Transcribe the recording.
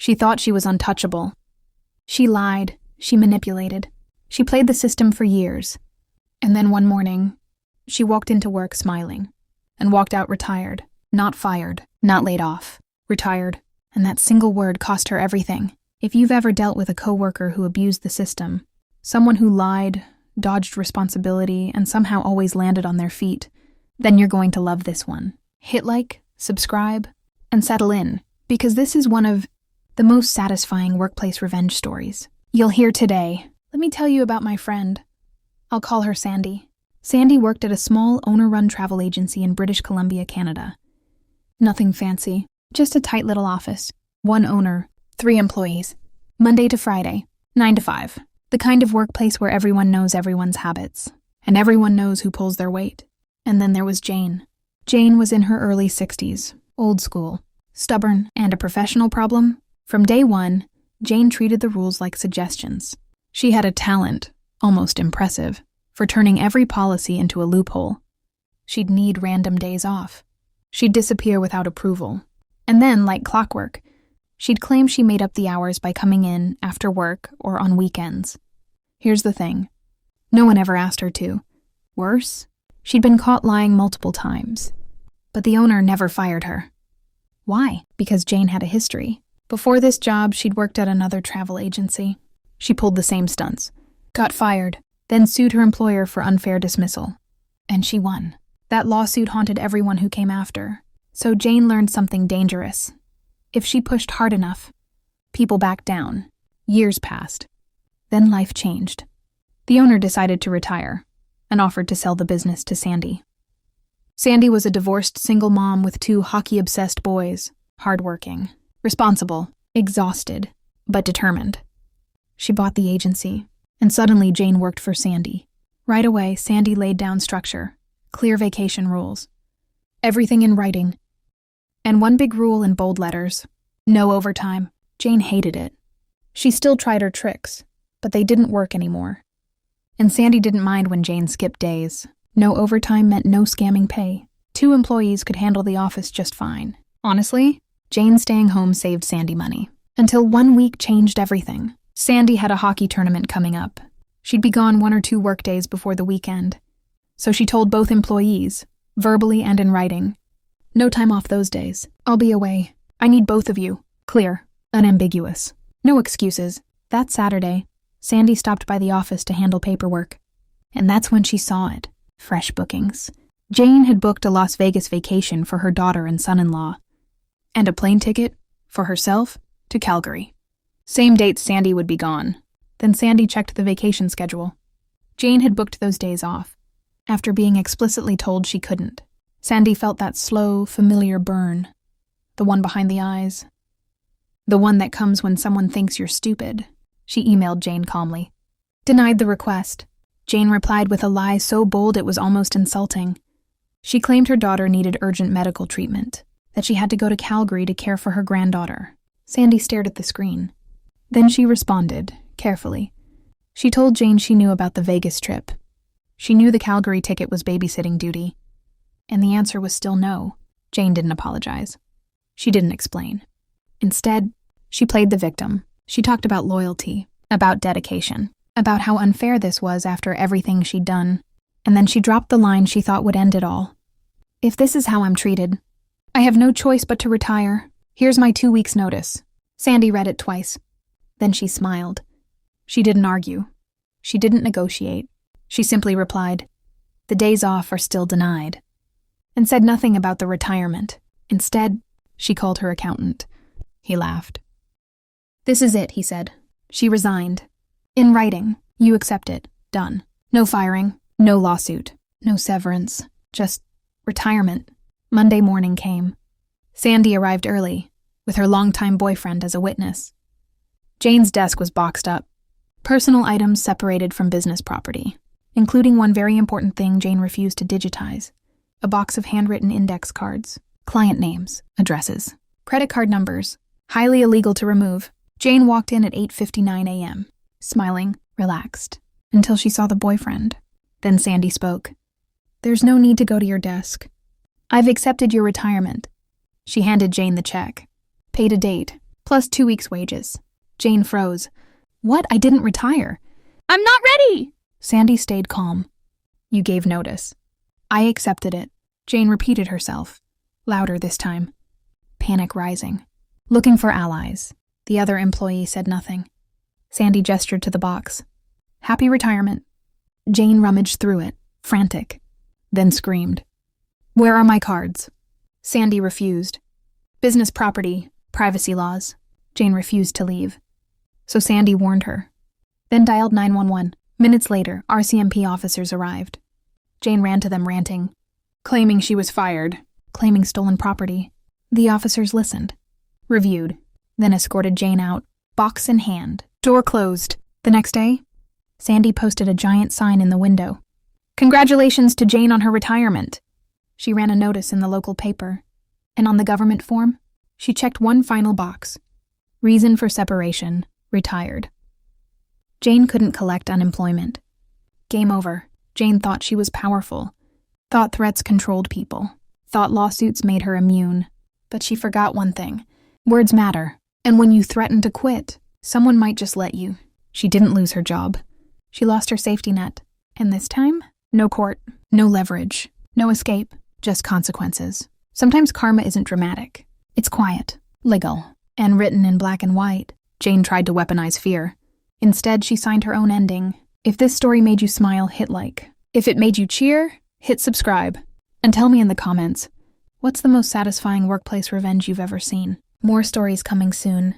She thought she was untouchable. She lied. She manipulated. She played the system for years. And then one morning, she walked into work smiling and walked out retired, not fired, not laid off, retired. And that single word cost her everything. If you've ever dealt with a coworker who abused the system, someone who lied, dodged responsibility, and somehow always landed on their feet, then you're going to love this one. Hit like, subscribe, and settle in, because this is one of the most satisfying workplace revenge stories you'll hear today. Let me tell you about my friend. I'll call her Sandy. Sandy worked at a small owner-run travel agency in British Columbia, Canada. Nothing fancy, just a tight little office. One owner, 3 employees. Monday to Friday, 9 to 5. The kind of workplace where everyone knows everyone's habits, and everyone knows who pulls their weight. And then there was Jane. Jane was in her early 60s, old school, stubborn, and a professional problem. From day one, Jane treated the rules like suggestions. She had a talent, almost impressive, for turning every policy into a loophole. She'd need random days off. She'd disappear without approval. And then, like clockwork, she'd claim she made up the hours by coming in after work or on weekends. Here's the thing. No one ever asked her to. Worse, she'd been caught lying multiple times. But the owner never fired her. Why? Because Jane had a history. Before this job, she'd worked at another travel agency. She pulled the same stunts, got fired, then sued her employer for unfair dismissal. And she won. That lawsuit haunted everyone who came after. So Jane learned something dangerous. If she pushed hard enough, people backed down. Years passed. Then life changed. The owner decided to retire and offered to sell the business to Sandy. Sandy was a divorced single mom with 2 hockey-obsessed boys, hardworking, responsible, exhausted, but determined. She bought the agency, and suddenly Jane worked for Sandy. Right away, Sandy laid down structure, clear vacation rules, everything in writing, and one big rule in bold letters: no overtime. Jane hated it. She still tried her tricks, but they didn't work anymore. And Sandy didn't mind when Jane skipped days. No overtime meant no scamming pay. 2 employees could handle the office just fine. Honestly, Jane staying home saved Sandy money. Until one week changed everything. Sandy had a hockey tournament coming up. She'd be gone 1 or 2 work days before the weekend. So she told both employees, verbally and in writing, no time off those days. I'll be away. I need both of you. Clear. Unambiguous. No excuses. That Saturday, Sandy stopped by the office to handle paperwork. And that's when she saw it. Fresh bookings. Jane had booked a Las Vegas vacation for her daughter and son-in-law, and a plane ticket for herself to Calgary. Same date Sandy would be gone. Then Sandy checked the vacation schedule. Jane had booked those days off, after being explicitly told she couldn't. Sandy felt that slow, familiar burn. The one behind the eyes. The one that comes when someone thinks you're stupid. She emailed Jane calmly. Denied the request. Jane replied with a lie so bold it was almost insulting. She claimed her daughter needed urgent medical treatment, that she had to go to Calgary to care for her granddaughter. Sandy stared at the screen. Then she responded, carefully. She told Jane she knew about the Vegas trip. She knew the Calgary ticket was babysitting duty. And the answer was still no. Jane didn't apologize. She didn't explain. Instead, she played the victim. She talked about loyalty, about dedication, about how unfair this was after everything she'd done. And then she dropped the line she thought would end it all. If this is how I'm treated, I have no choice but to retire. Here's my 2 weeks' notice. Sandy read it twice. Then she smiled. She didn't argue. She didn't negotiate. She simply replied, "The days off are still denied," and said nothing about the retirement. Instead, she called her accountant. He laughed. "This is it," he said. "She resigned. In writing, you accept it. Done. No firing, no lawsuit, no severance, just retirement." Monday morning came. Sandy arrived early, with her longtime boyfriend as a witness. Jane's desk was boxed up, personal items separated from business property, including one very important thing Jane refused to digitize: a box of handwritten index cards, client names, addresses, credit card numbers, highly illegal to remove. Jane walked in at 8:59 a.m., smiling, relaxed, until she saw the boyfriend. Then Sandy spoke. "There's no need to go to your desk. I've accepted your retirement." She handed Jane the check, paid a date, plus 2 weeks' wages. Jane froze. What? I didn't retire. I'm not ready! Sandy stayed calm. You gave notice. I accepted it. Jane repeated herself, louder this time. Panic rising. Looking for allies. The other employee said nothing. Sandy gestured to the box. Happy retirement. Jane rummaged through it, frantic, then screamed. Where are my cards? Sandy refused. Business property, privacy laws. Jane refused to leave. So Sandy warned her. Then dialed 911. Minutes later, RCMP officers arrived. Jane ran to them ranting, claiming she was fired, claiming stolen property. The officers listened, reviewed, then escorted Jane out, box in hand, door closed. The next day, Sandy posted a giant sign in the window. Congratulations to Jane on her retirement. She ran a notice in the local paper, and on the government form, she checked one final box. Reason for separation, retired. Jane couldn't collect unemployment. Game over. Jane thought she was powerful, thought threats controlled people, thought lawsuits made her immune. But she forgot one thing. Words matter, and when you threaten to quit, someone might just let you. She didn't lose her job. She lost her safety net. And this time, no court, no leverage, no escape, just consequences. Sometimes karma isn't dramatic. It's quiet, legal, and written in black and white. Jane tried to weaponize fear. Instead, she signed her own ending. If this story made you smile, hit like. If it made you cheer, hit subscribe. And tell me in the comments, what's the most satisfying workplace revenge you've ever seen? More stories coming soon.